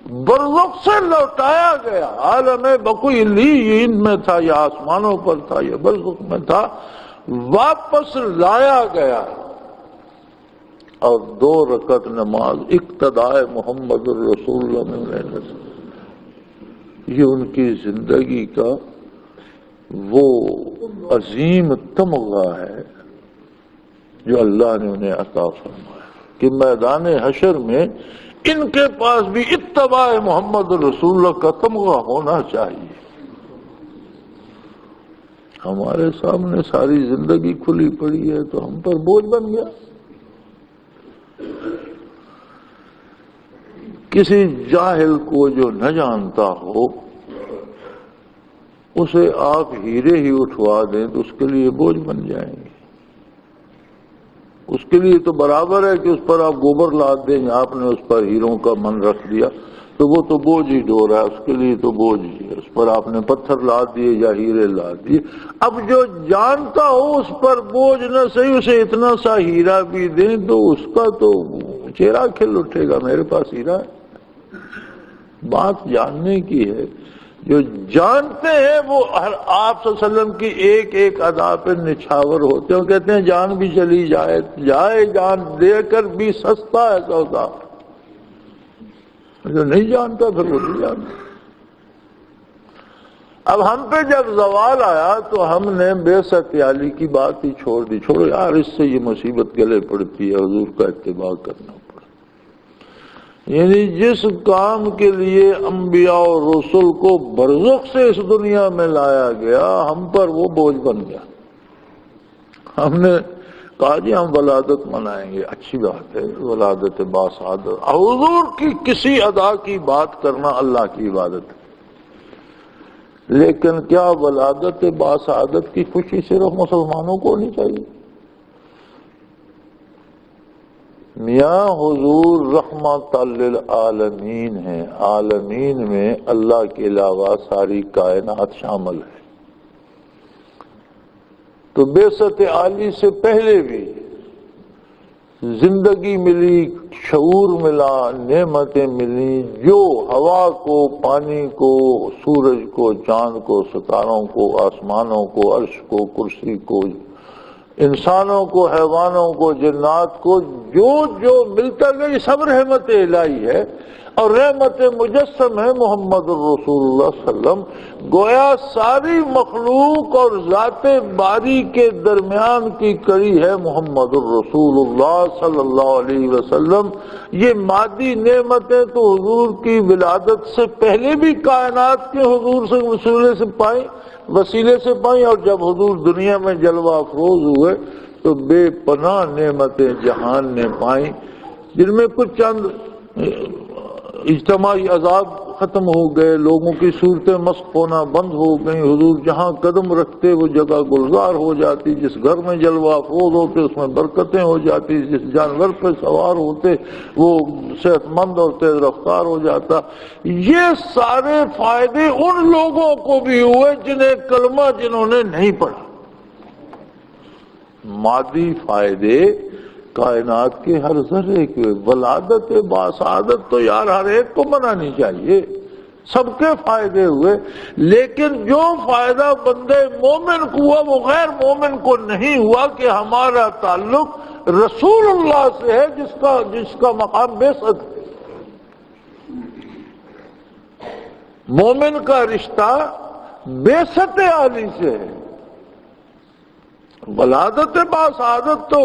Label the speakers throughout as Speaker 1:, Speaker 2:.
Speaker 1: برزخ سے لوٹایا گیا، عالم بقوی علیین میں تھا یا آسمانوں پر تھا یا برزخ میں تھا، واپس لایا گیا، اور 2 رکعت نماز اقتداء محمد الرسول اللہ علیہ وسلم، یہ ان کی زندگی کا وہ عظیم تمغہ ہے جو اللہ نے انہیں عطا فرمایا کہ میدان حشر میں ان کے پاس بھی اتباع محمد الرسول اللہ کا تمغہ ہونا چاہیے۔ ہمارے سامنے ساری زندگی کھلی پڑی ہے تو ہم پر بوجھ بن گیا۔ کسی جاہل کو جو نہ جانتا ہو اسے آپ ہیرے ہی اٹھوا دیں تو اس کے لیے بوجھ بن جائیں گے۔ اس کے لیے تو برابر ہے کہ اس پر آپ گوبر لاد دیں، آپ نے اس پر ہیروں کا من رکھ دیا تو وہ تو بوجھ ہی ڈھو رہا ہے، اس کے لیے تو بوجھ ہی ہے، اس پر آپ نے پتھر لاد دیے یا ہیرے لاد دیے۔ اب جو جانتا ہو اس پر بوجھ نہ صحیح اسے اتنا سا ہیرا بھی دیں تو اس کا تو چہرہ کھل اٹھے گا، میرے پاس ہیرا ہے۔ بات جاننے کی ہے، جو جانتے ہیں وہ آپ صلی اللہ علیہ وسلم کی ایک ایک ادا پہ نچھاور ہوتے ہیں، کہتے ہیں جان بھی چلی جائے جان دے کر بھی سستا ہے سودا۔ جو نہیں جانتا پھر وہ نہیں جانتا۔ اب ہم پہ جب زوال آیا تو ہم نے بعثت علی کی بات ہی چھوڑ دی، چھوڑو یار اس سے یہ مصیبت گلے پڑتی ہے، حضور کا اتباع کرنا پڑتا۔ یعنی جس کام کے لیے انبیاء اور رسول کو برزخ سے اس دنیا میں لایا گیا ہم پر وہ بوجھ بن گیا۔ ہم نے کہا جی ہم ولادت منائیں گے، اچھی بات ہے، ولادت باسعادت، حضور کی کسی ادا کی بات کرنا اللہ کی عبادت ہے، لیکن کیا ولادت باسعادت کی خوشی صرف مسلمانوں کو ہونی چاہیے؟ میاں حضور رحمت للعالمین ہیں، عالمین میں اللہ کے علاوہ ساری کائنات شامل ہے، تو بعثت عالی سے پہلے بھی زندگی ملی، شعور ملا، نعمتیں ملی، جو ہوا کو، پانی کو، سورج کو، چاند کو، ستاروں کو، آسمانوں کو، عرش کو، کرسی کو، انسانوں کو، حیوانوں کو، جنات کو، جو جو ملتا گیا یہ سب رحمت الہی ہے، اور رحمت مجسم ہے محمد الرسول اللہ صلی اللہ علیہ وسلم۔ گویا ساری مخلوق اور ذات باری کے درمیان کی کڑی ہے محمد الرسول اللہ صلی اللہ علیہ وسلم۔ یہ مادی نعمتیں تو حضور کی ولادت سے پہلے بھی کائنات کے حضور سے وسیلے سے پائیں، اور جب حضور دنیا میں جلوہ افروز ہوئے تو بے پناہ نعمتیں جہان نے پائیں، جن میں کچھ چند اجتماعی عذاب ختم ہو گئے، لوگوں کی صورتیں مسخ ہونا بند ہو گئیں، حضور جہاں قدم رکھتے وہ جگہ گلزار ہو جاتی، جس گھر میں جلوہ افروز ہوتے اس میں برکتیں ہو جاتی، جس جانور پہ سوار ہوتے وہ صحت مند اور تیز رفتار ہو جاتا۔ یہ سارے فائدے ان لوگوں کو بھی ہوئے جنہوں نے نہیں پڑھا۔ مادی فائدے کائنات کے ہر ذرے کے، ولادت باسعادت تو یار ہر ایک کو منانی چاہیے، سب کے فائدے ہوئے، لیکن جو فائدہ بندے مومن کو ہوا وہ غیر مومن کو نہیں ہوا، کہ ہمارا تعلق رسول اللہ سے ہے جس کا مقام بعثت ہے۔ مومن کا رشتہ بعثت عالی سے ہے۔ ولادت باسعادت تو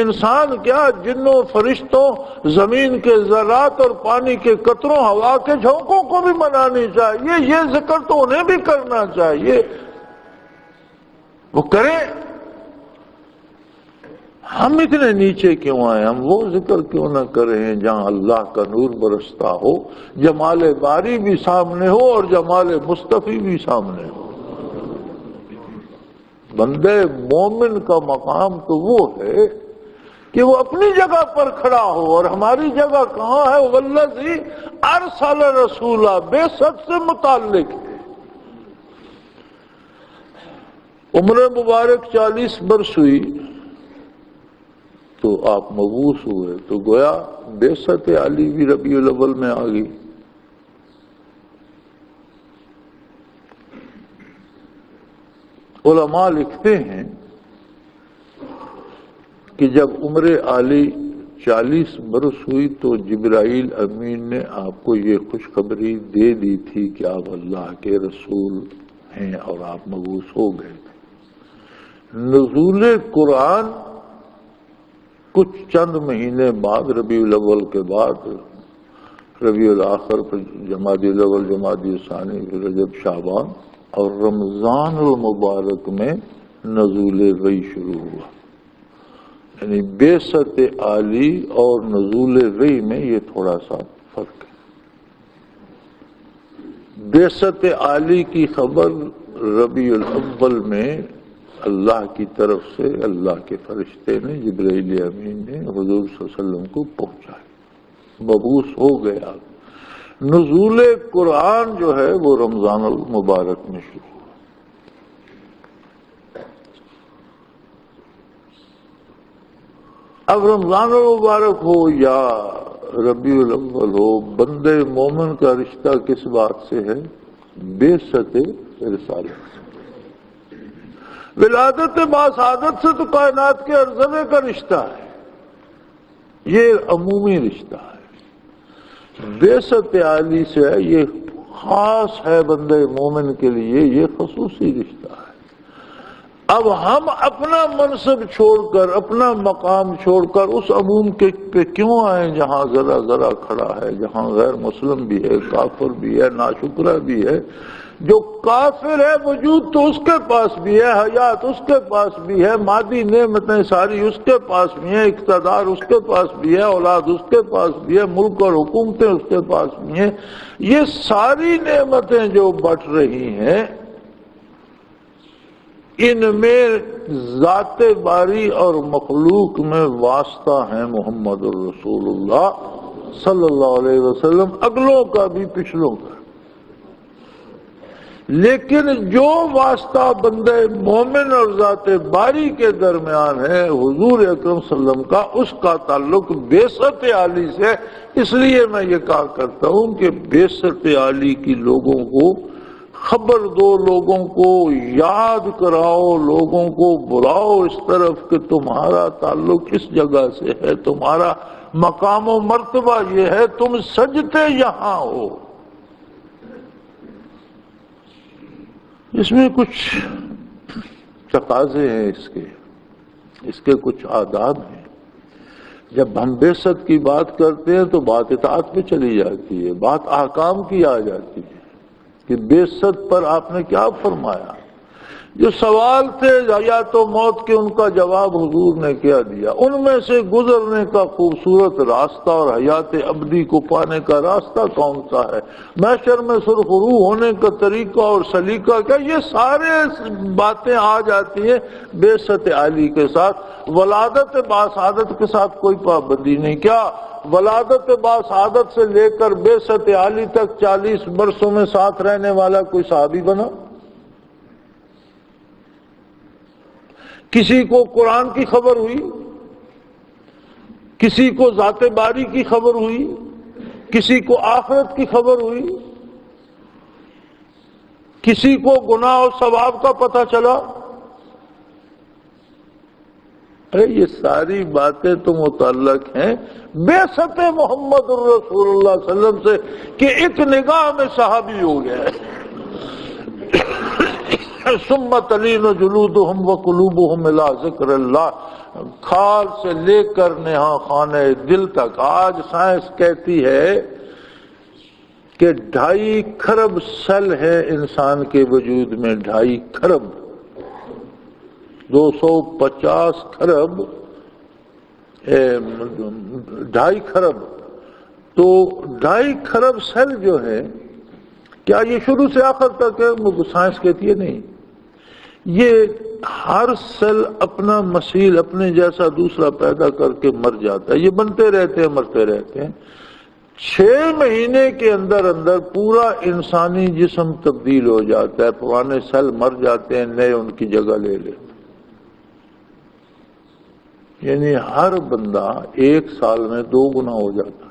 Speaker 1: انسان کیا، جنوں، فرشتوں، زمین کے ذرات اور پانی کے قطروں، ہوا کے جھونکوں کو بھی منانی چاہیے، یہ ذکر تو انہیں بھی کرنا چاہیے، وہ کریں۔ ہم اتنے نیچے کیوں آئے؟ ہم وہ ذکر کیوں نہ کریں جہاں اللہ کا نور برستا ہو، جمال باری بھی سامنے ہو اور جمال مصطفی بھی سامنے ہو۔ بندے مومن کا مقام تو وہ ہے کہ وہ اپنی جگہ پر کھڑا ہو، اور ہماری جگہ کہاں ہے؟ والذی ارسل رسولا، بعثت سے متعلق ہے۔ عمر مبارک 40 برس ہوئی تو آپ مبعوث ہوئے، تو گویا بعثت علی بھی ربیع الاول میں آ گئی۔ علماء لکھتے ہیں کہ جب عمر عالی 40 برس ہوئی تو جبرائیل امین نے آپ کو یہ خوشخبری دے دی تھی کہ آپ اللہ کے رسول ہیں اور آپ مبعوث ہو گئے تھے۔ نزول قرآن کچھ چند مہینے بعد، ربیع الاول کے بعد، ربیع الاخر، پھر جمادی الاول، جمادی الثانی، پھر رجب، شعبان اور رمضان المبارک میں نزول وحی شروع ہوا۔ یعنی بعثت عالی اور نزول وحی میں یہ تھوڑا سا فرق ہے۔ بعثت عالی کی خبر ربیع الاول میں اللہ کی طرف سے اللہ کے فرشتے نے، جبرائیل امین نے حضور صلی اللہ علیہ وسلم کو پہنچایا، مبعوث ہو گیا۔ نزول قرآن جو ہے وہ رمضان المبارک میں شروع ہوا۔ اب رمضان المبارک ہو یا ربیع الاول ہو، بندے مومن کا رشتہ کس بات سے ہے؟ بعثت رسالت سے۔ ولادت باسعادت سے تو کائنات کے ہر ذرے کا رشتہ ہے، یہ عمومی رشتہ ہے۔ بعثت عالی سے یہ خاص ہے بندے مومن کے لیے، یہ خصوصی رشتہ ہے۔ اب ہم اپنا منصب چھوڑ کر، اپنا مقام چھوڑ کر اس عموم کے پہ کیوں آئیں جہاں ذرا ذرا کھڑا ہے، جہاں غیر مسلم بھی ہے، کافر بھی ہے، ناشکرہ بھی ہے۔ جو کافر ہے وجود تو اس کے پاس بھی ہے، حیات اس کے پاس بھی ہے، مادی نعمتیں ساری اس کے پاس بھی ہیں، اقتدار اس کے پاس بھی ہے، اولاد اس کے پاس بھی ہے، ملک اور حکومتیں اس کے پاس بھی ہیں۔ یہ ساری نعمتیں جو بٹ رہی ہیں، ان میں ذات باری اور مخلوق میں واسطہ ہے محمد الرسول اللہ صلی اللہ علیہ وسلم، اگلوں کا بھی پچھلوں کا۔ لیکن جو واسطہ بندے مومن اور ذات باری کے درمیان ہے حضور اکرم صلی اللہ علیہ وسلم کا، اس کا تعلق بعثت عالی سے۔ اس لیے میں یہ کہا کرتا ہوں کہ بعثت عالی کی لوگوں کو خبر دو، لوگوں کو یاد کراؤ، لوگوں کو بلاؤ اس طرف کہ تمہارا تعلق اس جگہ سے ہے، تمہارا مقام و مرتبہ یہ ہے، تم سجدے یہاں ہو۔ اس میں کچھ تقاضے ہیں، اس کے کچھ آداب ہیں۔ جب ہم بعثت کی بات کرتے ہیں تو بات اطاعت پہ چلی جاتی ہے، بات احکام کی آ جاتی ہے کہ بعثت پر آپ نے کیا فرمایا۔ جو سوال تھے حیات و موت کے، ان کا جواب حضور نے کیا دیا۔ ان میں سے گزرنے کا خوبصورت راستہ اور حیات ابدی کو پانے کا راستہ کون سا ہے، محشر میں سرخرو ہونے کا طریقہ اور سلیقہ کیا، یہ سارے باتیں آ جاتی ہیں بعثت عالی کے ساتھ۔ ولادت باسعادت کے ساتھ کوئی پابندی نہیں۔ کیا ولادت باسعادت سے لے کر بعثت عالی تک 40 برسوں میں ساتھ رہنے والا کوئی صحابی بنا؟ کسی کو قرآن کی خبر ہوئی، کسی کو ذات باری کی خبر ہوئی، کسی کو آخرت کی خبر ہوئی، کسی کو گناہ اور ثواب کا پتہ چلا؟ ارے یہ ساری باتیں تو متعلق ہیں بعثت محمد الرسول اللہ صلی اللہ علیہ وسلم سے کہ ایک نگاہ میں صحابی ہو گیا ہے۔ ثم تلین جلودہم وقلوبہم الی ذکر اللہ، کھال سے لے کر نہا خانہ دل تک۔ آج سائنس کہتی ہے کہ 2.5 کھرب سیل ہے انسان کے وجود میں، 2.5 کھرب، 250 کھرب، 2.5 کھرب، تو 2.5 کھرب سیل جو ہے، کیا یہ شروع سے آخر تک ہے؟ سائنس کہتی ہے نہیں، یہ ہر سیل اپنا مثیل اپنے جیسا دوسرا پیدا کر کے مر جاتا ہے، یہ بنتے رہتے ہیں مرتے رہتے ہیں۔ 6 مہینے کے اندر اندر پورا انسانی جسم تبدیل ہو جاتا ہے، پرانے سیل مر جاتے ہیں، نئے ان کی جگہ لے لیتے۔ یعنی ہر بندہ 1 سال میں 2 گنا ہو جاتا ہے۔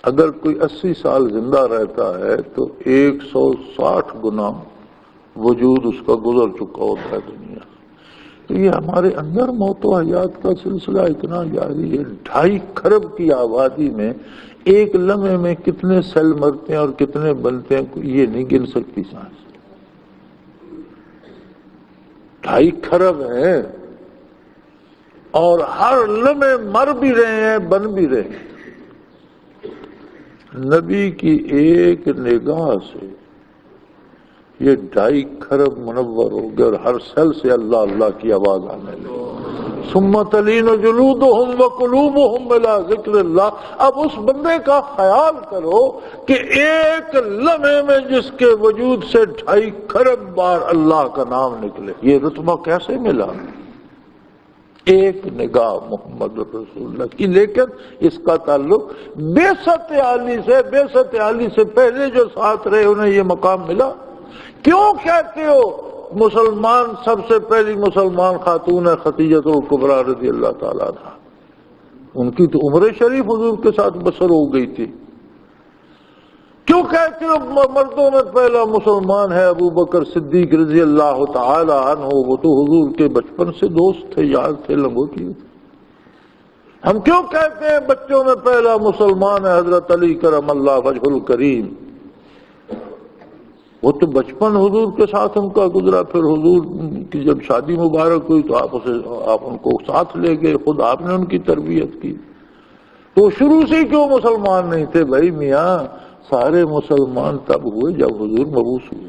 Speaker 1: اگر کوئی 80 سال زندہ رہتا ہے تو 160 گنا وجود اس کا گزر چکا ہوتا ہے دنیا سے۔ تو یہ ہمارے اندر موت و حیات کا سلسلہ اتنا جاری ہے۔ 2.5 کھرب کی آبادی میں ایک لمحے میں کتنے سیل مرتے ہیں اور کتنے بنتے ہیں، یہ نہیں گن سکتی سائنس۔ 2.5 کھرب ہیں اور ہر لمحے مر بھی رہے ہیں، بن بھی رہے ہیں۔ نبی کی ایک نگاہ سے یہ 2.5 کھرب منور ہو گئے اور ہر سیل سے اللہ اللہ کی آواز آنے لگی۔ ثم تلین جلودہم وقلوبہم الی ذکر اللہ۔ اب اس بندے کا خیال کرو کہ ایک لمحے میں جس کے وجود سے 2.5 کھرب بار اللہ کا نام نکلے، یہ رتبہ کیسے ملا؟ ایک نگاہ محمد رسول اللہ کی۔ لیکن اس کا تعلق بعثت عالی سے، بعثت عالی سے پہلے جو ساتھ رہے انہیں یہ مقام ملا۔ کیوں کہتے ہو مسلمان سب سے پہلی مسلمان خاتون ہے خدیجہ الکبریٰ رضی اللہ تعالیٰ عنہا، ان کی تو عمر شریف حضور کے ساتھ بسر ہو گئی تھی۔ کیوں کہتے ہو مردوں میں پہلا مسلمان ہے ابو بکر صدیق رضی اللہ تعالی عنہ، وہ تو حضور کے بچپن سے دوست تھے، یار تھے، لنگوٹی۔ ہم کیوں کہتے ہیں بچوں میں پہلا مسلمان ہے حضرت علی کرم اللہ وجہ الکریم؟ وہ تو بچپن حضور کے ساتھ ان کا گزرا، پھر حضور کی جب شادی مبارک ہوئی تو آپ ان کو ساتھ لے گئے، خود آپ نے ان کی تربیت کی۔ تو شروع سے کیوں مسلمان نہیں تھے؟ بھائی میاں سارے مسلمان تب ہوئے جب حضور مبعوث ہوئے۔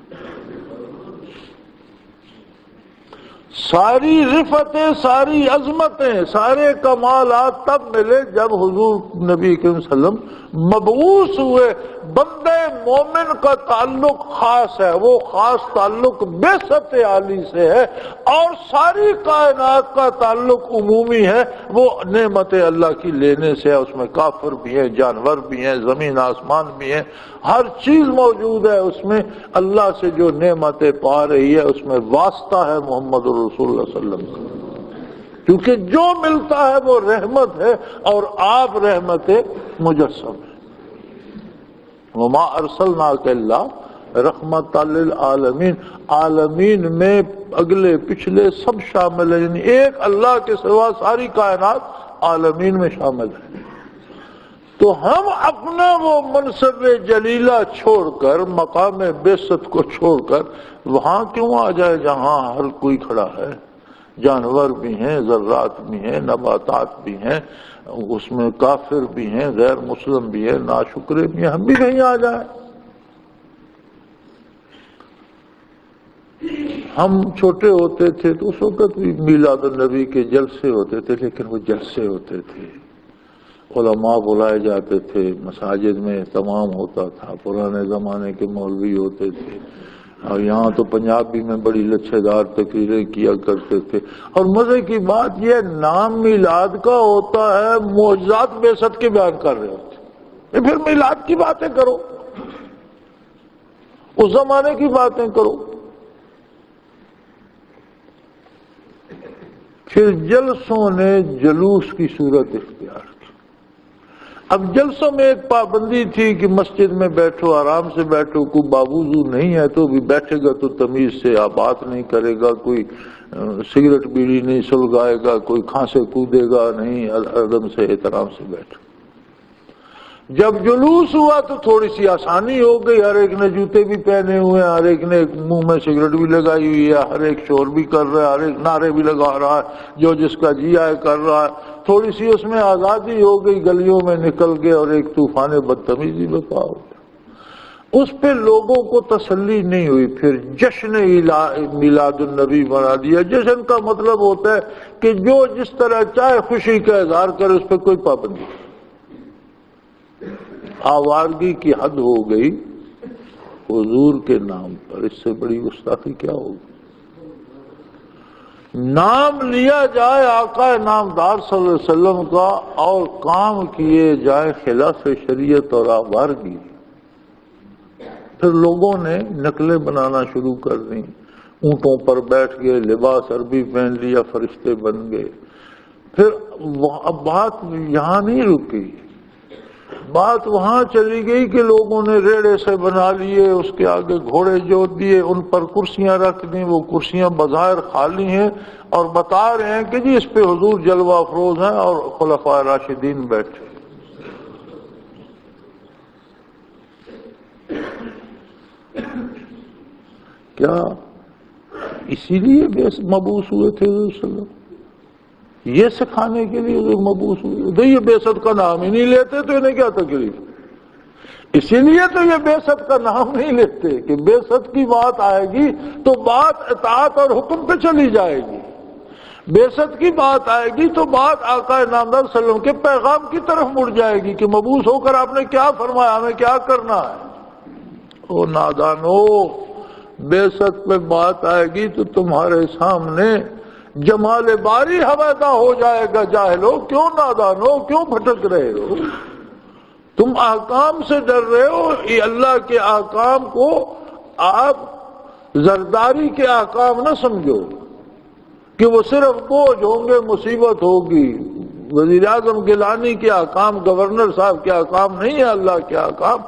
Speaker 1: ساری رفتیں، ساری عظمتیں، سارے کمالات تب ملے جب حضور نبی کریم صلی اللہ علیہ وسلم مبعوث ہوئے۔ بندے مومن کا تعلق خاص ہے، وہ خاص تعلق بعثت عالی سے ہے، اور ساری کائنات کا تعلق عمومی ہے، وہ نعمت اللہ کی لینے سے ہے۔ اس میں کافر بھی ہیں، جانور بھی ہیں، زمین آسمان بھی ہیں، ہر چیز موجود ہے اس میں۔ اللہ سے جو نعمتیں پا رہی ہے اس میں واسطہ ہے محمد رسول اللہ صلی اللہ علیہ وسلم، کیونکہ جو ملتا ہے وہ رحمت ہے، اور آپ رحمت مجسم ہے۔ وما ارسلناک الا رحمت للعالمین، عالمین میں اگلے پچھلے سب شامل ہیں، یعنی ایک اللہ کے سوا ساری کائنات عالمین میں شامل ہے۔ تو ہم اپنا وہ منصب جلیلہ چھوڑ کر، مقام بعثت کو چھوڑ کر وہاں کیوں آ جائے جہاں ہر کوئی کھڑا ہے؟ جانور بھی ہیں، ذرات بھی ہیں، نباتات بھی ہیں، اس میں کافر بھی ہیں، غیر مسلم بھی ہیں، ناشکرے بھی ہیں، ہم بھی کہیں آ جائیں۔ ہم چھوٹے ہوتے تھے تو اس وقت بھی میلاد النبی کے جلسے ہوتے تھے، لیکن وہ جلسے ہوتے تھے، علماء بلائے جاتے تھے، مساجد میں اہتمام ہوتا تھا، پرانے زمانے کے مولوی ہوتے تھے، اور یہاں تو پنجابی میں بڑی لچھے دار تقریریں کیا کرتے تھے۔ اور مزے کی بات یہ نام میلاد کا ہوتا ہے، معجزات بعثت کے بیان کر رہے ہوتے، پھر میلاد کی باتیں کرو، اس زمانے کی باتیں کرو۔ پھر جلسوں نے جلوس کی صورت اختیار کی۔ اب جلسوں میں ایک پابندی تھی کہ مسجد میں بیٹھو، آرام سے بیٹھو، کوئی باوضو نہیں ہے تو بھی بیٹھے گا تو تمیز سے بات نہیں کرے گا، کوئی سگریٹ بیڑی نہیں سلگائے گا، کوئی کھانسے کودے گا نہیں، ادب سے احترام سے بیٹھو۔ جب جلوس ہوا تو تھوڑی سی آسانی ہو گئی، ہر ایک نے جوتے بھی پہنے ہوئے ہیں، ہر ایک نے منہ میں سگریٹ بھی لگائی ہوئی ہے، ہر ایک شور بھی کر رہا ہے، ہر ایک نعرے بھی لگا رہا ہے، جو جس کا جی آئے کر رہا ہے، تھوڑی سی اس میں آزادی ہو گئی، گلیوں میں نکل گئے اور ایک طوفان بدتمیزی برپا ہو گیا۔ اس پہ لوگوں کو تسلی نہیں ہوئی، پھر جشن میلاد النبی بنا دیا۔ جشن کا مطلب ہوتا ہے کہ جو جس طرح چاہے خوشی کا اظہار کرے، اس پہ کوئی پابندی نہیں۔ آوارگی کی حد ہو گئی حضور کے نام پر، اس سے بڑی گستاخی کیا ہوگی؟ نام لیا جائے آقا نامدار صلی اللہ علیہ وسلم کا اور کام کیے جائے خلاف شریعت اور آوارگی۔ پھر لوگوں نے نقلیں بنانا شروع کر دیں، اونٹوں پر بیٹھ گئے، لباس عربی پہن لیا، فرشتے بن گئے۔ پھر اب بات یہاں نہیں رکی، بات وہاں چلی گئی کہ لوگوں نے ریڑے سے بنا لیے، اس کے آگے گھوڑے جوت دیے، ان پر کرسیاں رکھ دیں، وہ کرسیاں بظاہر خالی ہیں اور بتا رہے ہیں کہ جی اس پہ حضور جلوہ افروز ہیں اور خلفائے راشدین بیٹھے۔ کیا اسی لیے مبعوث ہوئے تھے حضور صلی اللہ علیہ وسلم؟ یہ سکھانے کے لیے حضور مبعوث ہوئے تھے؟ یہ بعثت کا نام ہی نہیں لیتے تو انہیں کیا تکلیف؟ اسی لیے تو یہ بعثت کا نام نہیں لیتے کہ بعثت کی بات آئے گی تو بات اطاعت اور حکم پہ چلی جائے گی، بعثت کی بات آئے گی تو بات آقا نامدار صلی اللہ علیہ وسلم کے پیغام کی طرف مڑ جائے گی کہ مبعوث ہو کر آپ نے کیا فرمایا، ہمیں کیا کرنا ہے۔ او نادانو، بعثت پہ بات آئے گی تو تمہارے سامنے جمال باری حویدہ ہو جائے گا۔ جاہلو، کیوں نادانو، کیوں بھٹک رہے ہو؟ تم احکام سے ڈر رہے ہو، یہ اللہ کے احکام کو آپ زرداری کے احکام نہ سمجھو کہ وہ صرف بوجھ ہوں گے، مصیبت ہوگی۔ وزیر اعظم گیلانی کے احکام، گورنر صاحب کے احکام نہیں ہے اللہ کے احکام۔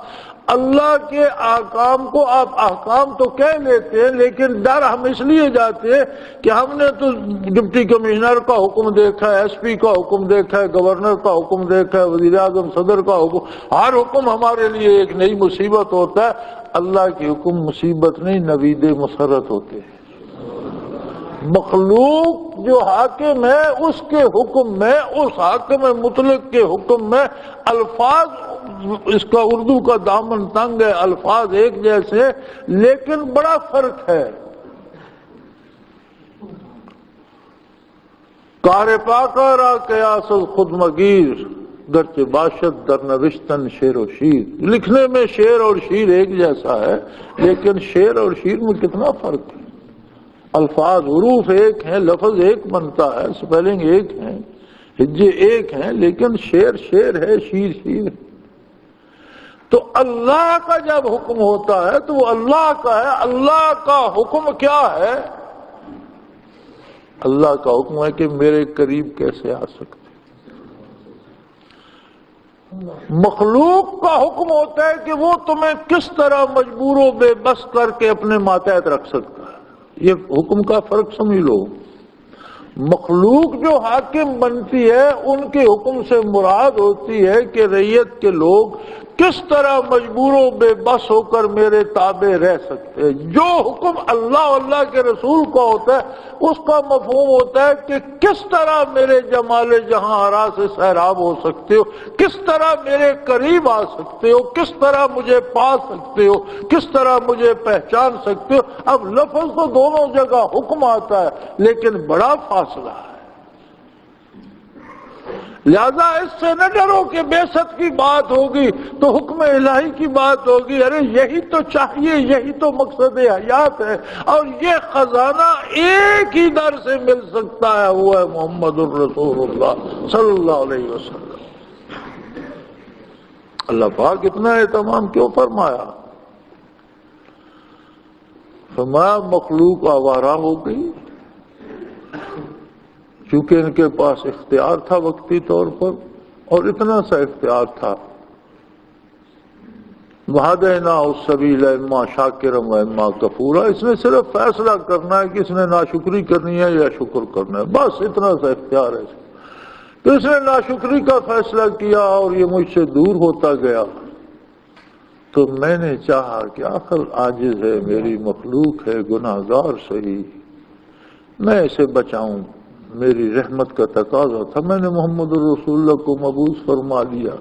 Speaker 1: اللہ کے احکام کو آپ احکام تو کہہ لیتے ہیں، لیکن ڈر ہم اس لیے جاتے ہیں کہ ہم نے تو ڈپٹی کمشنر کا حکم دیکھا ہے، ایس پی کا حکم دیکھا ہے، گورنر کا حکم دیکھا ہے، وزیر اعظم صدر کا حکم، ہر حکم ہمارے لیے ایک نئی مصیبت ہوتا ہے۔ اللہ کے حکم مصیبت نہیں، نوید مسرت ہوتے ہیں۔ مخلوق جو حاکم ہے اس کے حکم میں، اس حاکم مطلق کے حکم میں الفاظ، اس کا اردو کا دامن تنگ ہے، الفاظ ایک جیسے لیکن بڑا فرق ہے۔ کار پاکا را قیاس خود مگیر، گرچہ باشد در نوشتن شعر و شیر۔ لکھنے میں شعر اور شیر ایک جیسا ہے، لیکن شعر اور شیر میں کتنا فرق ہے۔ الفاظ، حروف ایک ہیں، لفظ ایک بنتا ہے، سپیلنگ ایک ہے، ہجے ایک ہیں، لیکن شعر شعر ہے، شیر شیر ہے۔ تو اللہ کا جب حکم ہوتا ہے تو وہ اللہ کا ہے۔ اللہ کا حکم کیا ہے؟ اللہ کا حکم ہے کہ میرے قریب کیسے آ سکتے۔ مخلوق کا حکم ہوتا ہے کہ وہ تمہیں کس طرح مجبور و بے بس کر کے اپنے ماتحت رکھ سکتا ہے۔ یہ حکم کا فرق سمجھ لو۔ مخلوق جو حاکم بنتی ہے ان کے حکم سے مراد ہوتی ہے کہ رعیت کے لوگ کس طرح مجبور و بے بس ہو کر میرے تابع رہ سکتے ہیں۔ جو حکم اللہ اور اللہ کے رسول کا ہوتا ہے اس کا مفہوم ہوتا ہے کہ کس طرح میرے جمال جہاں آرا سے سیراب ہو سکتے ہو، کس طرح میرے قریب آ سکتے ہو، کس طرح مجھے پا سکتے ہو، کس طرح مجھے پہچان سکتے ہو۔ اب لفظ تو دونوں جگہ حکم آتا ہے لیکن بڑا فاصلہ ہے۔ لہذا اس سے نہ ڈرو کہ بعثت کی بات ہوگی تو حکم الہی کی بات ہوگی۔ ارے یہی تو چاہیے، یہی تو مقصد حیات ہے، اور یہ خزانہ ایک ہی در سے مل سکتا ہے، وہ ہے محمد الرسول اللہ صلی اللہ علیہ وسلم۔ اللہ پاک اتنا اہتمام کیوں فرمایا؟ فرمایا مخلوق آوارہ ہو گئی، چونکہ ان کے پاس اختیار تھا وقتی طور پر، اور اتنا سا اختیار تھا، وَهَدَيْنَاهُ السَّبِيلَ إِمَّا شَاكِرًا وَإِمَّا كَفُورًا۔ اس نے صرف فیصلہ کرنا ہے کہ اس نے ناشکری کرنی ہے یا شکر کرنا ہے، بس اتنا سا اختیار ہے۔ تو اس نے ناشکری کا فیصلہ کیا اور یہ مجھ سے دور ہوتا گیا، تو میں نے چاہا کہ آخر عاجز ہے، میری مخلوق ہے، گناہگار صحیح، میں اسے بچاؤں، میری رحمت کا تقاضا تھا، میں نے محمد الرسول اللہ کو مبعوث فرما لیا۔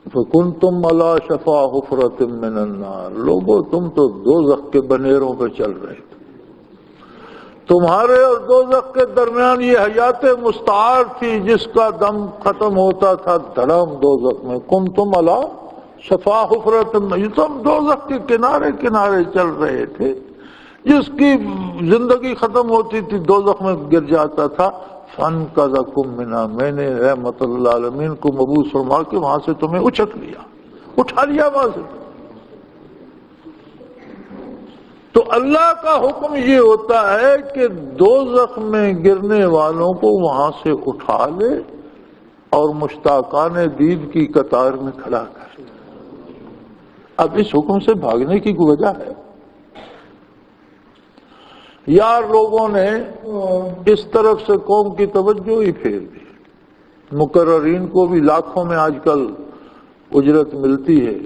Speaker 1: فَكُنْتُمْ عَلَى شَفَا حُفْرَةٍ مِّنَ النَّارِ، لوگوں تم تو دوزخ کے بنیروں پہ چل رہے تھے، تمہارے اور دوزخ کے درمیان یہ حیات مستعار تھی جس کا دم ختم ہوتا تھا دھڑام دوزخ میں۔ کنتم علی شفا حفرۃ، تم دوزخ کے کنارے کنارے چل رہے تھے، جس کی زندگی ختم ہوتی تھی دوزخ میں گر جاتا تھا۔ فانقذکم منھا، میں نے رحمت اللہ عالمین کو مبعوث فرما کے وہاں سے تمہیں اچک لیا، اٹھا لیا وہاں سے۔ تو اللہ کا حکم یہ ہوتا ہے کہ دوزخ میں گرنے والوں کو وہاں سے اٹھا لے اور مشتاقان دید کی قطار میں کھڑا کر۔ اب اس حکم سے بھاگنے کی کوئی وجہ ہے؟ یار لوگوں نے اس طرف سے قوم کی توجہ ہی پھیر دی۔ مقررین کو بھی لاکھوں میں آج کل اجرت ملتی ہے،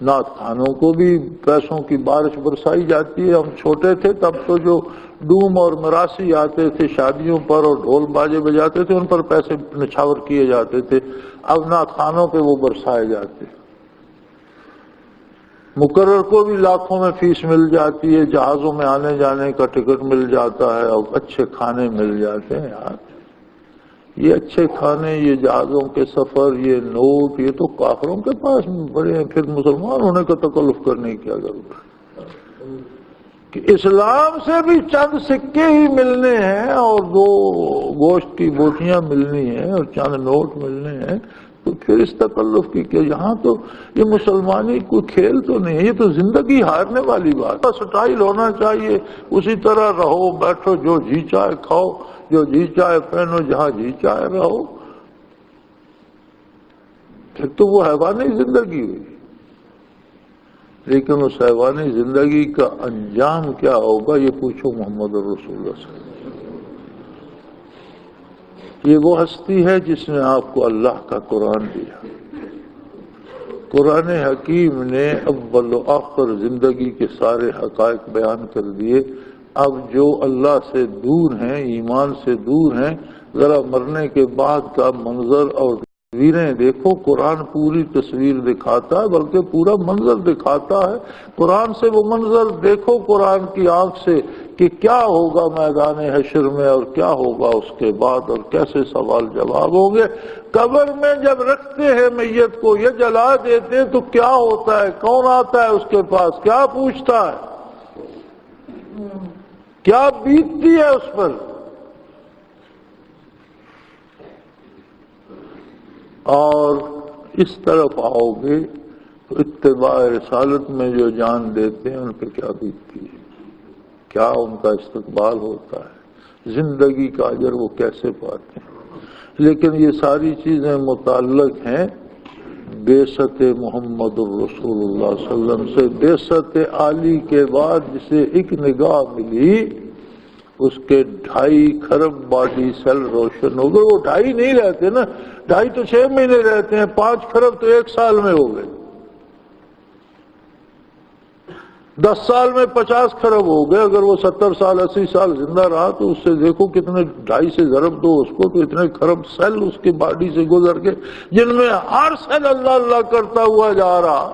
Speaker 1: نعت خانوں کو بھی پیسوں کی بارش برسائی جاتی ہے۔ ہم چھوٹے تھے تب تو جو ڈوم اور مراسی آتے تھے شادیوں پر اور ڈھول باجے بجاتے تھے، ان پر پیسے نچھاور کیے جاتے تھے، اب نعت خانوں پہ وہ برسائے جاتے۔ مقرر کو بھی لاکھوں میں فیس مل جاتی ہے، جہازوں میں آنے جانے کا ٹکٹ مل جاتا ہے اور اچھے کھانے مل جاتے ہیں۔ یار یہ اچھے کھانے، یہ جہازوں کے سفر، یہ نوٹ، یہ تو کافروں کے پاس بڑے ہیں، پھر مسلمان ہونے کا تکلف کرنے کی کیا ضرورت ہے؟ کہ اسلام سے بھی چند سکے ہی ملنے ہیں اور 2 گوشت کی بوٹیاں ملنی ہیں اور چند نوٹ ملنے ہیں، تو پھر اس تکلف کی کہ یہاں تو یہ مسلمانی کوئی کھیل تو نہیں ہے، یہ تو زندگی ہارنے والی بات ہے۔ سٹائل ہونا چاہیے، اسی طرح رہو بیٹھو، جو جی چاہے کھاؤ، جو جی چاہے پہنو، جہاں جی چاہے رہو، پھر تو وہ حیوانی زندگی ہوئی۔ لیکن اس حیوانی زندگی کا انجام کیا ہوگا یہ پوچھو محمد رسول اللہ صلی اللہ علیہ وسلم۔ یہ وہ ہستی ہے جس نے آپ کو اللہ کا قرآن دیا۔ قرآن حکیم نے اول و آخر زندگی کے سارے حقائق بیان کر دیے۔ اب جو اللہ سے دور ہیں، ایمان سے دور ہیں، ذرا مرنے کے بعد کا منظر اور تصویریں دیکھو۔ قرآن پوری تصویر دکھاتا ہے، بلکہ پورا منظر دکھاتا ہے۔ قرآن سے وہ منظر دیکھو، قرآن کی آنکھ سے، کہ کیا ہوگا میدان حشر میں اور کیا ہوگا اس کے بعد، اور کیسے سوال جواب ہوں گے۔ قبر میں جب رکھتے ہیں میت کو، یہ جلا دیتے تو کیا ہوتا ہے، کون آتا ہے اس کے پاس، کیا پوچھتا ہے، کیا بیتتی ہے اس پر۔ اور اس طرف آؤ گے تو اتباع رسالت میں جو جان دیتے ہیں ان پہ کیا بیتتی ہے، کیا ان کا استقبال ہوتا ہے، زندگی کا اجر وہ کیسے پاتے ہیں۔ لیکن یہ ساری چیزیں متعلق ہیں بعثت محمد الرسول اللہ صلی اللہ علیہ وسلم سے۔ بعثت عالی کے بعد جسے ایک نگاہ ملی، اس کے 2.5 کھرب باڈی سیل روشن ہو گئے۔ وہ 2.5 نہیں رہتے نا، 2.5 تو 6 مہینے رہتے ہیں، 5 کھرب تو 1 سال میں ہو گئے، 10 سال میں 50 کھرب ہو گئے۔ اگر وہ 70 سال 80 سال زندہ رہا تو اس سے دیکھو کتنے، 2.5 سے ضرب دو اس کو، تو اتنے کھرب سیل اس کی باڈی سے گزر کے، جن میں ہر سیل اللہ اللہ کرتا ہوا جا رہا۔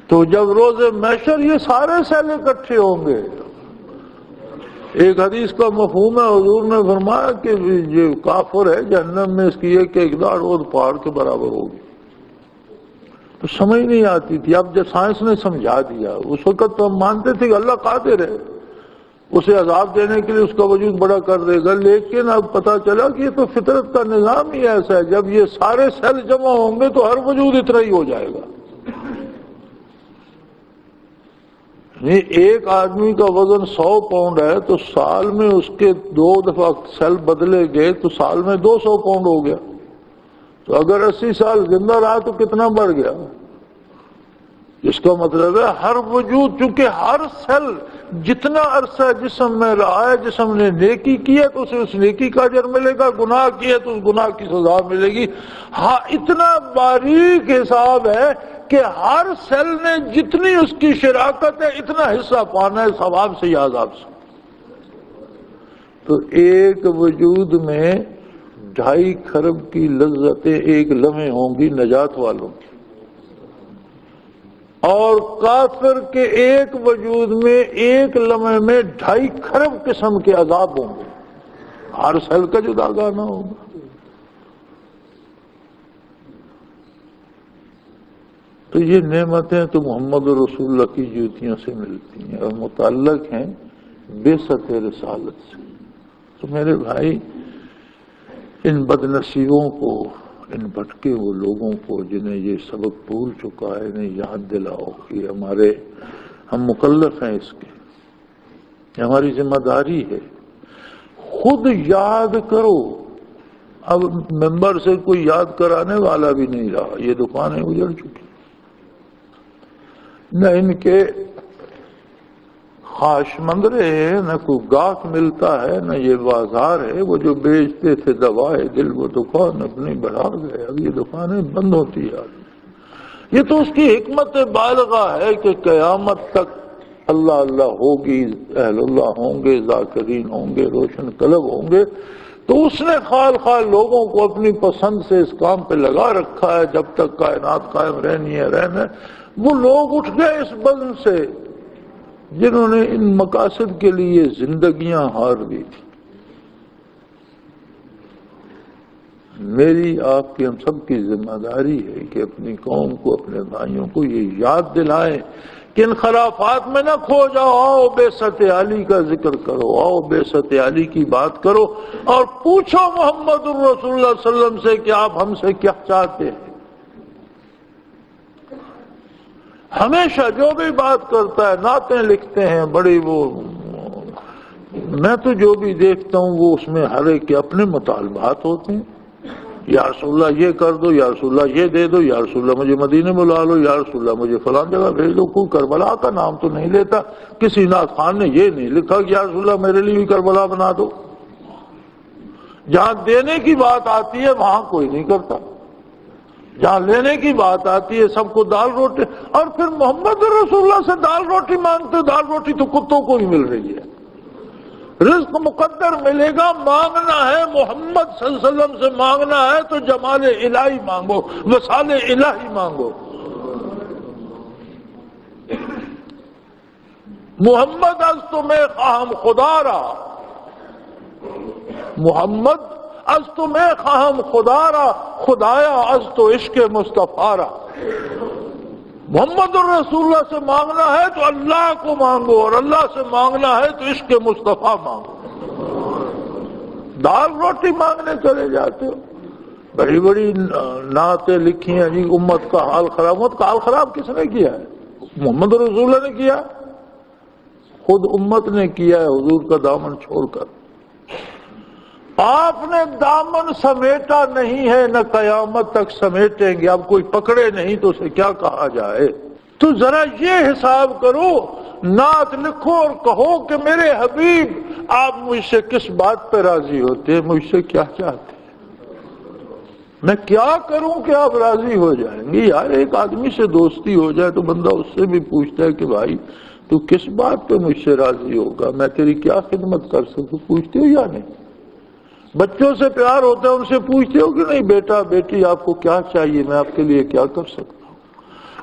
Speaker 1: تو جب روز محشر یہ سارے سیل اکٹھے ہوں گے۔ ایک حدیث کا مفہوم ہے، حضور نے فرمایا کہ یہ کافر ہے جہنم میں، اس کی ایک اقدار اور پہاڑ کے برابر ہوگی۔ تو سمجھ نہیں آتی تھی، اب جب سائنس نے سمجھا دیا، اس وقت تو ہم مانتے تھے کہ اللہ قادر ہے، اسے عذاب دینے کے لیے اس کا وجود بڑا کر دے گا، لیکن اب پتا چلا کہ یہ تو فطرت کا نظام ہی ایسا ہے، جب یہ سارے سیل جمع ہوں گے تو ہر وجود اتنا ہی ہو جائے گا۔ ایک آدمی کا وزن 100 پاؤنڈ ہے تو سال میں اس کے 2 دفعہ سیل بدلے گئے تو سال میں 200 پاؤنڈ ہو گیا۔ تو اگر 80 سال زندہ رہا تو کتنا بڑھ گیا؟ اس کا مطلب ہے ہر وجود، چونکہ ہر سیل جتنا عرصہ جسم میں رہا ہے، جسم نے نیکی کی ہے تو اسے اس نیکی کا اجر ملے گا، گناہ کی ہے تو اس گناہ کی سزا ملے گی۔ ہاں، اتنا باریک حساب ہے کہ ہر سیل نے جتنی اس کی شراکت ہے اتنا حصہ پانا ہے، ثواب سے یا عذاب سے۔ تو ایک وجود میں 2.5 کھرب کی لذتیں ایک لمحے ہوں گی نجات والوں کی، اور کافر کے ایک وجود میں ایک لمحے میں 2.5 کھرب قسم کے عذاب ہوں گے، ہر سیل کا جدا گانا ہوگا۔ تو یہ نعمتیں تو محمد رسول اللہ کی جوتیوں سے ملتی ہیں اور متعلق ہیں بعثت رسالت سے۔ تو میرے بھائی، ان بد نصیبوں کو، ان بھٹکے ہوئے لوگوں کو جنہیں یہ سبق بھول چکا ہے، انہیں یاد دلاؤ کہ ہم مکلف ہیں اس کے، یہ ہماری ذمہ داری ہے۔ خود یاد کرو. اب ممبر سے کوئی یاد کرانے والا بھی نہیں رہا، یہ دکانیں اجڑ چکی، نہ ان کے خاشمندرے ہیں، نہ کوئی گاہک ملتا ہے، نہ یہ بازار ہے. وہ جو بیچتے تھے دوائے دل، وہ دکان اپنی بڑھا گئے، اب یہ دکانیں بند ہوتی آ رہی. یہ تو اس کی حکمت بالغہ ہے کہ قیامت تک اللہ اللہ ہوگی، اہل اللہ ہوں گے، ذاکرین ہوں گے، روشن قلب ہوں گے. تو اس نے خال لوگوں کو اپنی پسند سے اس کام پہ لگا رکھا ہے. جب تک کائنات قائم رہنی ہے رہنا. وہ لوگ اٹھ گئے اس بزم سے جنہوں نے ان مقاصد کے لیے زندگیاں ہار دی تھی. میری آپ کی ہم سب کی ذمہ داری ہے کہ اپنی قوم کو، اپنے بھائیوں کو یہ یاد دلائیں کہ ان خرافات میں نہ کھو جاؤ. آؤ بعثت علی کا ذکر کرو، آؤ بعثت علی کی بات کرو، اور پوچھو محمد الرسول اللہ صلی اللہ علیہ وسلم سے کہ آپ ہم سے کیا چاہتے ہیں. ہمیشہ جو بھی بات کرتا ہے، نعتیں لکھتے ہیں بڑی، وہ میں تو جو بھی دیکھتا ہوں وہ اس میں ہر ایک کے اپنے مطالبات ہوتے ہیں. یا رسول اللہ یہ کر دو، یا رسول اللہ یہ دے دو، یا رسول اللہ مجھے مدینے بلا لو، یا رسول اللہ مجھے فلاں جگہ بھیج دو. کوئی کربلا کا نام تو نہیں لیتا. کسی نعت خان نے یہ نہیں لکھا کہ یا رسول اللہ میرے لیے بھی کربلا بنا دو. جہاں دینے کی بات آتی ہے وہاں کوئی نہیں کرتا، جہاں لینے کی بات آتی ہے سب کو دال روٹی. اور پھر محمد رسول اللہ سے دال روٹی مانگتے. دال روٹی تو کتوں کو ہی مل رہی ہے. رزق مقدر ملے گا، مانگنا ہے محمد صلی اللہ علیہ وسلم سے مانگنا ہے تو جمال الہی مانگو، وصال الہی مانگو. محمد از تو میں خواہم خدا را، محمد از تو میں خواہم خدا را، خدایا از تو عشق مصطفیٰ را. محمد الرسول اللہ سے مانگنا ہے تو اللہ کو مانگو، اور اللہ سے مانگنا ہے تو عشق مصطفیٰ مانگو. دال روٹی مانگنے چلے جاتے ہو. بڑی بڑی نعتیں لکھی ہیں جی، امت کا حال خراب. امت کا حال خراب کس نے کیا ہے؟ محمد رسول اللہ نے کیا، خود امت نے کیا ہے حضور کا دامن چھوڑ کر. آپ نے دامن سمیٹا نہیں ہے، نہ قیامت تک سمیٹیں گے. اب کوئی پکڑے نہیں تو اسے کیا کہا جائے. تو ذرا یہ حساب کرو، نعت لکھو اور کہو کہ میرے حبیب آپ مجھ سے کس بات پہ راضی ہوتے ہیں، مجھ سے کیا چاہتے ہیں، میں کیا کروں کہ آپ راضی ہو جائیں گے. یار ایک آدمی سے دوستی ہو جائے تو بندہ اس سے بھی پوچھتا ہے کہ بھائی تو کس بات پہ مجھ سے راضی ہوگا، میں تیری کیا خدمت کر سکوں. پوچھتے ہو یا نہیں؟ بچوں سے پیار ہوتا ہے، ان سے پوچھتے ہو کہ نہیں بیٹا بیٹی آپ کو کیا چاہیے، میں آپ کے لیے کیا کر سکتا ہوں.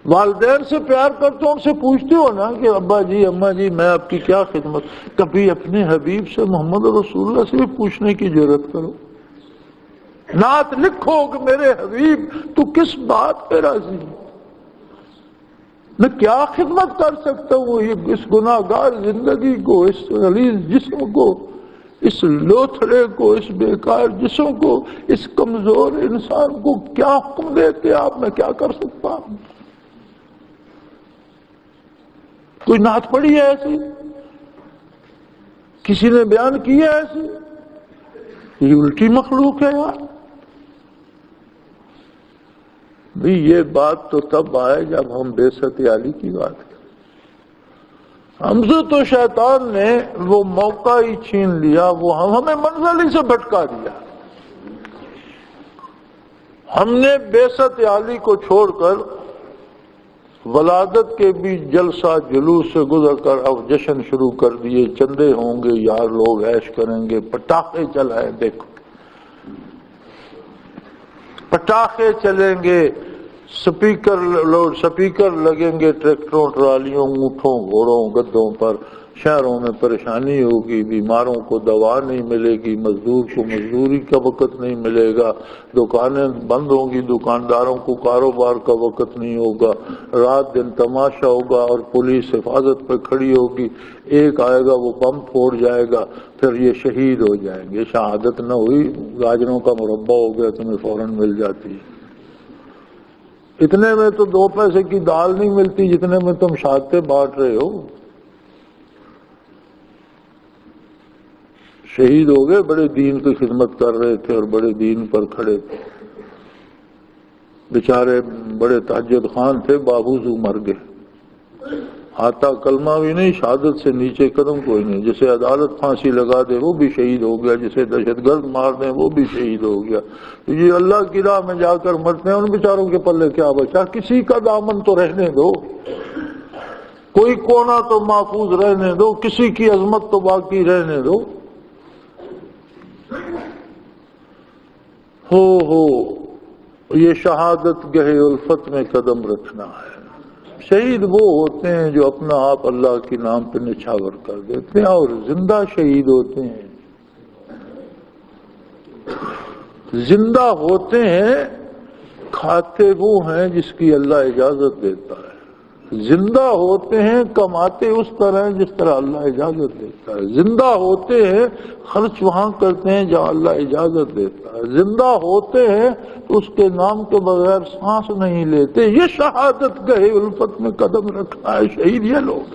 Speaker 1: والدین سے پیار کرتے ہو، ان سے پوچھتے ہو نا کہ ابا جی اماں جی میں آپ کی کیا خدمت. کبھی اپنے حبیب سے محمد رسول اللہ سے بھی پوچھنے کی ضرورت کرو. نعت لکھو کہ میرے حبیب تو کس بات پہ راضی ہے، میں کیا خدمت کر سکتا ہوں اس گناہگار زندگی کو، اس غلیظ جسم کو، اس لوتھڑے کو، اس بیکار جسم کو، اس کمزور انسان کو کیا حکم دیتے آپ، میں کیا کر سکتا ہوں. کوئی نعت پڑھی ہے ایسی، کسی نے بیان کی ہے ایسی؟ یہ الٹی مخلوق ہے یار. بھی یہ بات تو تب آئے جب ہم بعثت علی کی بات کریں. ہم سے تو شیطان نے وہ موقع ہی چھین لیا، وہ ہمیں منزل ہی سے بھٹکا دیا. ہم نے بعثت علی کو چھوڑ کر ولادت کے بھی جلسہ جلوس سے گزر کر اب جشن شروع کر دیے. چندے ہوں گے یار، لوگ عیش کریں گے، پٹاخے چلائیں. دیکھو پٹاخے چلیں گے، سپیکر لگیں گے ٹریکٹروں، ٹرالیوں، اونٹوں، گھوڑوں، گدھوں پر. شہروں میں پریشانی ہوگی، بیماروں کو دوا نہیں ملے گی، مزدور کو مزدوری کا وقت نہیں ملے گا، دکانیں بند ہوں گی، دکانداروں کو کاروبار کا وقت نہیں ہوگا، رات دن تماشا ہوگا اور پولیس حفاظت پہ کھڑی ہوگی. ایک آئے گا وہ بم پھوڑ جائے گا، پھر یہ شہید ہو جائیں گے. شہادت نہ ہوئی، گاجروں کا مربع ہو گیا، تمہیں فوراً مل جاتی ہے. اتنے میں تو 2 پیسے کی دال نہیں ملتی جتنے میں تم شہادتیں بانٹ رہے ہو. شہید ہو گئے، بڑے دین کی خدمت کر رہے تھے اور بڑے دین پر کھڑے تھے، بیچارے بڑے تہجد خوان تھے، بابوزو مر گئے، آتا کلمہ بھی نہیں، شہادت سے نیچے قدم کوئی نہیں، جسے عدالت پھانسی لگا دے وہ بھی شہید ہو گیا، جسے دہشت گرد مار دیں وہ بھی شہید ہو گیا۔ تو یہ اللہ کی راہ میں جا کر مرتے ہیں، ان بیچاروں کے پلے کیا بچا؟ کسی کا دامن تو رہنے دو، کوئی کونا تو محفوظ رہنے دو، کسی کی عظمت تو باقی رہنے دو۔ ہو یہ شہادت گہے الفت میں قدم رکھنا ہے۔ شہید وہ ہوتے ہیں جو اپنا آپ اللہ کے نام پہ نچھاور کر دیتے ہیں، اور زندہ شہید ہوتے ہیں، زندہ ہوتے ہیں، کھاتے وہ ہیں جس کی اللہ اجازت دیتا ہے، زندہ ہوتے ہیں، کماتے اس طرح جس طرح اللہ اجازت دیتا ہے، زندہ ہوتے ہیں، خرچ وہاں کرتے ہیں جہاں اللہ اجازت دیتا ہے، زندہ ہوتے ہیں تو اس کے نام کے بغیر سانس نہیں لیتے۔ یہ شہادت گہے الفت میں قدم رکھنا ہے۔ شہید یہ لوگ،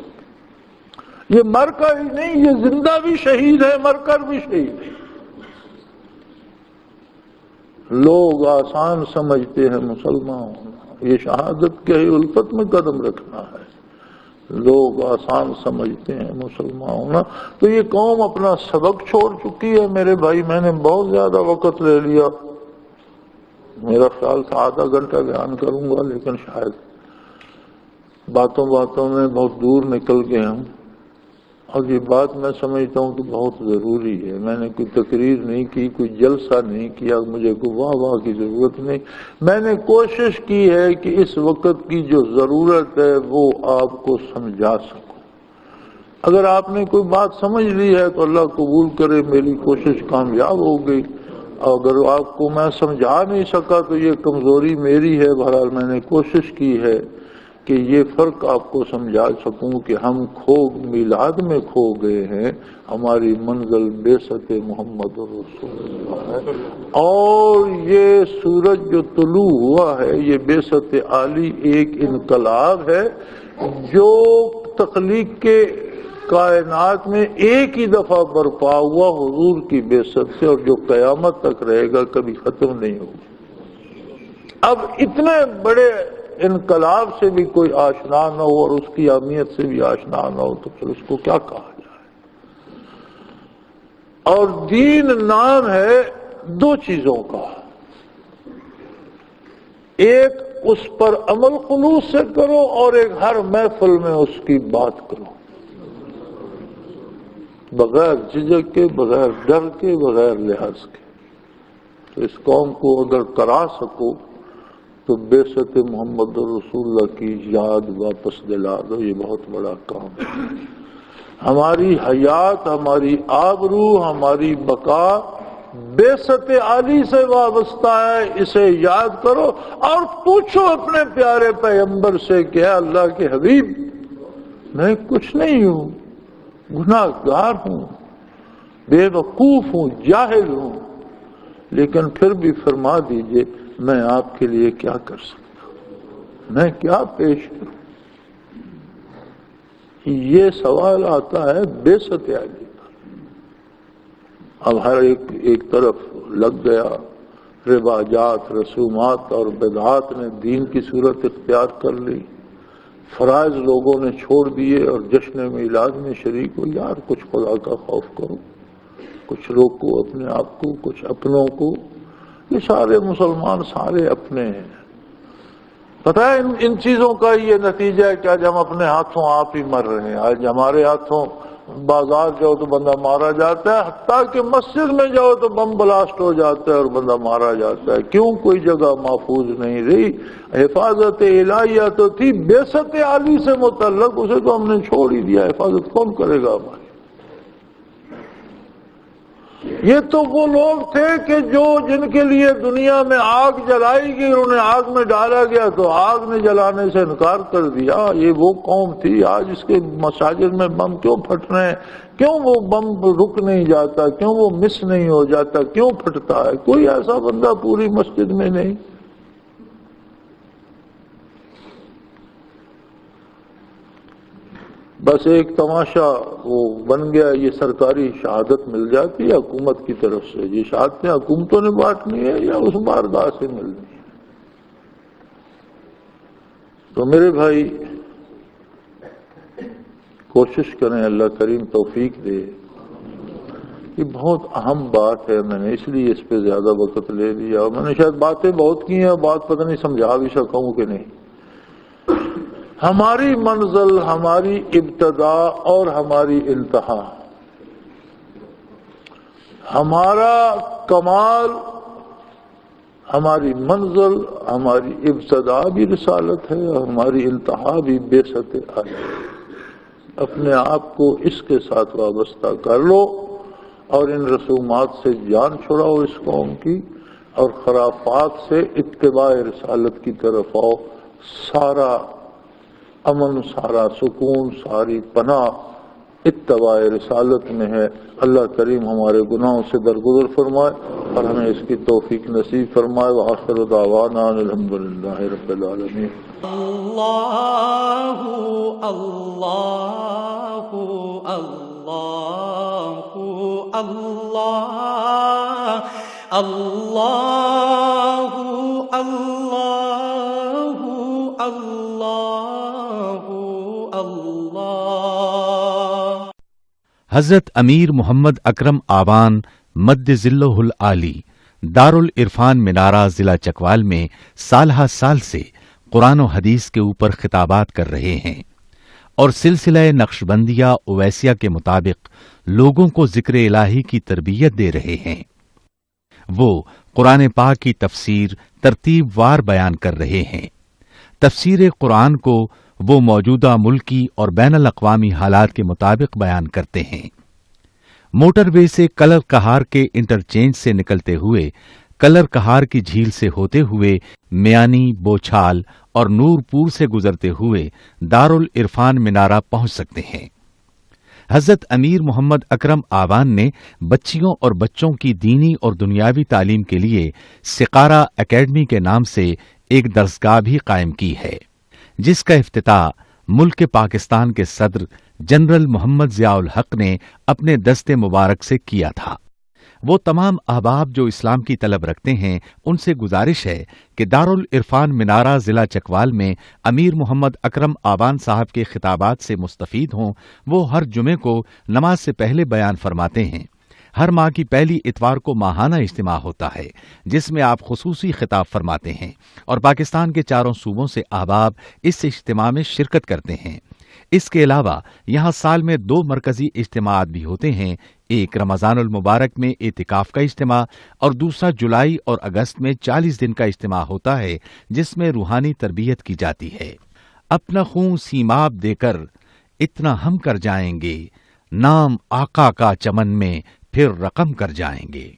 Speaker 1: یہ مر کر ہی نہیں، یہ زندہ بھی شہید ہے، مر کر بھی شہید ہے۔ لوگ آسان سمجھتے ہیں مسلمان ہونا، یہ شہادت گہے الفت میں قدم رکھنا ہے۔ لوگ آسان سمجھتے ہیں مسلمان ہونا۔ تو یہ قوم اپنا سبق چھوڑ چکی ہے میرے بھائی۔ میں نے بہت زیادہ وقت لے لیا، میرا خیال تھا آدھا گھنٹہ بیان کروں گا، لیکن شاید باتوں باتوں میں بہت دور نکل گئے ہم، اور یہ بات میں سمجھتا ہوں کہ بہت ضروری ہے۔ میں نے کوئی تقریر نہیں کی، کوئی جلسہ نہیں کیا، مجھے کوئی واہ واہ کی ضرورت نہیں۔ میں نے کوشش کی ہے کہ اس وقت کی جو ضرورت ہے وہ آپ کو سمجھا سکوں۔ اگر آپ نے کوئی بات سمجھ لی ہے تو اللہ قبول کرے، میری کوشش کامیاب ہو گئی۔ اگر آپ کو میں سمجھا نہیں سکا تو یہ کمزوری میری ہے۔ بہرحال میں نے کوشش کی ہے کہ یہ فرق آپ کو سمجھا سکوں کہ ہم میلاد میں کھو گئے ہیں، ہماری منزل بعثت محمد رسول اللہ ہے، اور یہ سورج جو طلوع ہوا ہے یہ بعثت عالی ایک انقلاب ہے جو تخلیق کے کائنات میں ایک ہی دفعہ برپا ہوا حضور کی بعثت سے، اور جو قیامت تک رہے گا، کبھی ختم نہیں ہوگا۔ اب اتنے بڑے انقلاب سے بھی کوئی آشنا نہ ہو اور اس کی اہمیت سے بھی آشنا نہ ہو تو پھر اس کو کیا کہا جائے۔ اور دین نام ہے دو چیزوں کا، ایک اس پر عمل خلوص سے کرو، اور ایک ہر محفل میں اس کی بات کرو، بغیر جھجک کے، بغیر ڈر کے، بغیر لحاظ کے۔ تو اس قوم کو اگر کرا سکو تو بعثت محمد رسول اللہ کی یاد واپس دلا دو، یہ بہت بڑا کام ہے۔ ہماری حیات، ہماری آبرو، ہماری بقا بعثت عالی سے وابستہ ہے، اسے یاد کرو اور پوچھو اپنے پیارے پیغمبر سے کہ اے اللہ کے حبیب، میں کچھ نہیں ہوں، گناہ گار ہوں، بے وقوف ہوں، جاہل ہوں، لیکن پھر بھی فرما دیجئے میں آپ کے لیے کیا کر سکتا ہوں، میں کیا پیش کروں۔ یہ سوال آتا ہے بعثت عالی پر۔ اب ہر ایک طرف لگ گیا، رواجات، رسومات اور بدعات نے دین کی صورت اختیار کر لی، فرائض لوگوں نے چھوڑ دیے اور جشن میلاد میں شریک ہو۔ یار کچھ خدا کا خوف کرو، کچھ روکو اپنے آپ کو، کچھ اپنوں کو۔ یہ سارے مسلمان سارے اپنے ہیں۔ پتہ ہے ان چیزوں کا یہ نتیجہ ہے کہ آج ہم اپنے ہاتھوں آپ ہی مر رہے ہیں۔ آج ہمارے ہاتھوں بازار جاؤ تو بندہ مارا جاتا ہے، حتیٰ کہ مسجد میں جاؤ تو بم بلاسٹ ہو جاتا ہے اور بندہ مارا جاتا ہے۔ کیوں؟ کوئی جگہ محفوظ نہیں رہی۔ حفاظت الہیہ تو تھی بعثت عالی سے متعلق، اسے تو ہم نے چھوڑ ہی دیا۔ حفاظت کون کرے گا ہماری؟ یہ تو وہ لوگ تھے کہ جن کے لیے دنیا میں آگ جلائی گئی، انہیں آگ میں ڈالا گیا تو آگ نے جلانے سے انکار کر دیا۔ یہ وہ قوم تھی۔ آج اس کے مساجد میں بم کیوں پھٹ رہے ہیں؟ کیوں وہ بم رک نہیں جاتا؟ کیوں وہ مس نہیں ہو جاتا؟ کیوں پھٹتا ہے؟ کوئی ایسا بندہ پوری مسجد میں نہیں۔ بس ایک تماشا وہ بن گیا، یہ سرکاری شہادت مل جاتی ہے حکومت کی طرف سے، یہ شہادتیں حکومتوں نے بانٹنی ہے یا اس بارگاہ سے ملنی ہے؟ تو میرے بھائی کوشش کریں، اللہ کریم توفیق دے۔ یہ بہت اہم بات ہے، میں نے اس لیے اس پہ زیادہ وقت لے لیا، اور میں نے شاید باتیں بہت کی ہیں، بات پتہ نہیں سمجھا بھی سکوں کہ نہیں۔ ہماری منزل، ہماری ابتدا اور ہماری انتہا، ہمارا کمال، ہماری منزل، ہماری ابتدا بھی رسالت ہے اور ہماری انتہا بھی بعثت علی۔ اپنے آپ کو اس کے ساتھ وابستہ کر لو اور ان رسومات سے جان چھڑاؤ اس قوم کی، اور خرافات سے اتباع رسالت کی طرف آؤ۔ سارا امن، سارا سکون، ساری پناہ اتباع رسالت میں ہے۔ اللہ کریم ہمارے گناہوں سے درگزر فرمائے اور ہمیں اس کی توفیق نصیب فرمائے۔ وآخر دعوانا الحمدللہ رب العالمین۔
Speaker 2: اللہ اللہ اللہ اللہ اللہ اللہ اللہ۔
Speaker 3: حضرت امیر محمد اکرم آوان مد ذلہ العالی دارالعرفان منارہ ضلع چکوال میں سالہ سال سے قرآن و حدیث کے اوپر خطابات کر رہے ہیں اور سلسلہ نقشبندیہ اویسیہ کے مطابق لوگوں کو ذکر الہی کی تربیت دے رہے ہیں۔ وہ قرآن پاک کی تفسیر ترتیب وار بیان کر رہے ہیں۔ تفسیر قرآن کو وہ موجودہ ملکی اور بین الاقوامی حالات کے مطابق بیان کرتے ہیں۔ موٹر وے سے کلر کہار کے انٹرچینج سے نکلتے ہوئے، کلر کہار کی جھیل سے ہوتے ہوئے، میانی، بوچھال اور نور پور سے گزرتے ہوئے دارالعرفان منارہ پہنچ سکتے ہیں۔ حضرت امیر محمد اکرم آوان نے بچیوں اور بچوں کی دینی اور دنیاوی تعلیم کے لیے سقارہ اکیڈمی کے نام سے ایک درسگاہ بھی قائم کی ہے، جس کا افتتاح ملک پاکستان کے صدر جنرل محمد ضیاء الحق نے اپنے دست مبارک سے کیا تھا۔ وہ تمام احباب جو اسلام کی طلب رکھتے ہیں، ان سے گزارش ہے کہ دارالعرفان منارہ ضلع چکوال میں امیر محمد اکرم آوان صاحب کے خطابات سے مستفید ہوں۔ وہ ہر جمعے کو نماز سے پہلے بیان فرماتے ہیں۔ ہر ماہ کی پہلی اتوار کو ماہانہ اجتماع ہوتا ہے، جس میں آپ خصوصی خطاب فرماتے ہیں، اور پاکستان کے چاروں صوبوں سے احباب اس اجتماع میں شرکت کرتے ہیں۔ اس کے علاوہ یہاں سال میں 2 مرکزی اجتماعات بھی ہوتے ہیں، ایک رمضان المبارک میں اعتکاف کا اجتماع اور دوسرا جولائی اور اگست میں 40 دن کا اجتماع ہوتا ہے، جس میں روحانی تربیت کی جاتی ہے۔ اپنا خون سیماب دے کر اتنا ہم کر جائیں گے، نام آقا کا چمن میں پھر رقم کر جائیں گے۔